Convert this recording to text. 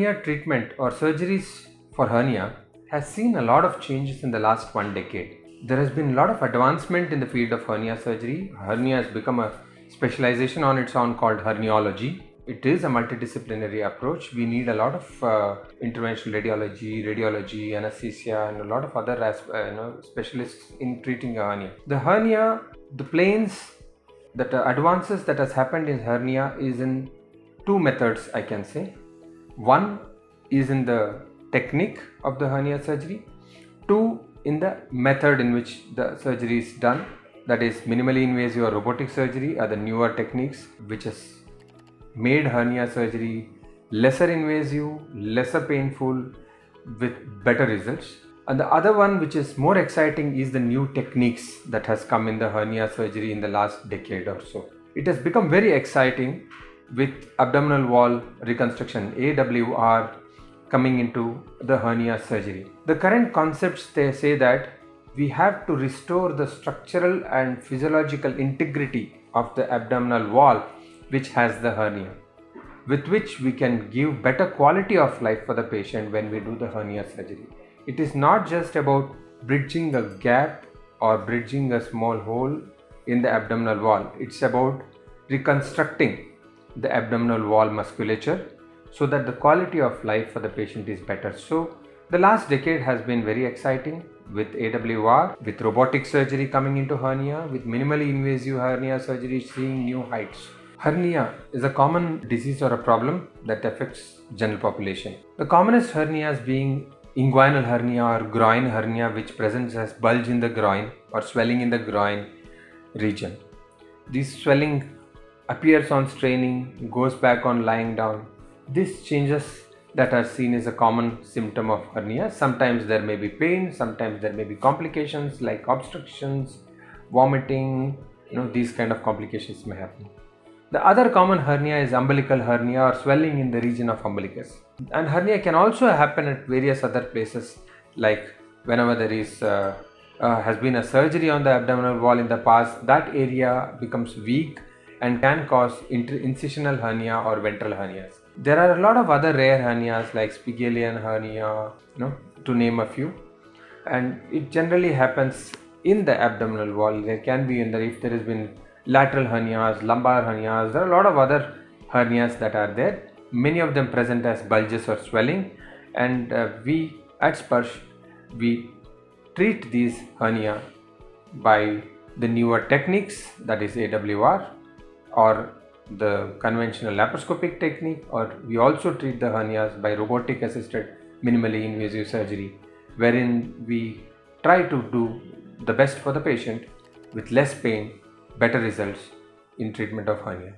hernia treatment or surgeries for hernia has seen a lot of changes in the last 1 decade. There has been a lot of advancement in the field of hernia surgery. Hernia has become a specialization on its own called herniology. It is a multidisciplinary approach. We need a lot of interventional radiology, anesthesia, and a lot of other specialists in treating a hernia. The hernia, the advances that has happened in hernia is in two methods, I can say. One is in the technique of the hernia surgery. Two, in the method in which the surgery is done. That is, minimally invasive or robotic surgery are the newer techniques which has made hernia surgery lesser invasive, lesser painful, with better results. And the other one, which is more exciting, is the new techniques that has come in the hernia surgery in the last decade or so. It has become very exciting with abdominal wall reconstruction, AWR, coming into the hernia surgery. The current concepts, they say that we have to restore the structural and physiological integrity of the abdominal wall which has the hernia, with which we can give better quality of life for the patient when we do the hernia surgery. It is not just about bridging a gap or bridging a small hole in the abdominal wall. It's about reconstructing the abdominal wall musculature so that the quality of life for the patient is better. So the last decade has been very exciting with AWR, with robotic surgery coming into hernia, with minimally invasive hernia surgery seeing new heights. Hernia is a common disease or a problem that affects general population. The commonest hernias being inguinal hernia or groin hernia, which presents as bulge in the groin or swelling in the groin region. This swelling appears on straining, goes back on lying down. These changes that are seen is a common symptom of hernia. Sometimes there may be pain, sometimes there may be complications like obstructions, vomiting, these kind of complications may happen. The other common hernia is umbilical hernia or swelling in the region of umbilicus. And hernia can also happen at various other places, like whenever there is has been a surgery on the abdominal wall in the past, that area becomes weak and can cause incisional hernia or ventral hernias. There are a lot of other rare hernias like Spigelian hernia, to name a few, and it generally happens in the abdominal wall. There can be if there has been lateral hernias, lumbar hernias. There are a lot of other hernias that are there. Many of them present as bulges or swelling, and we at SPARSH, we treat these hernia by the newer techniques, that is AWR or the conventional laparoscopic technique, or we also treat the hernias by robotic assisted minimally invasive surgery, wherein we try to do the best for the patient with less pain, better results in treatment of hernia.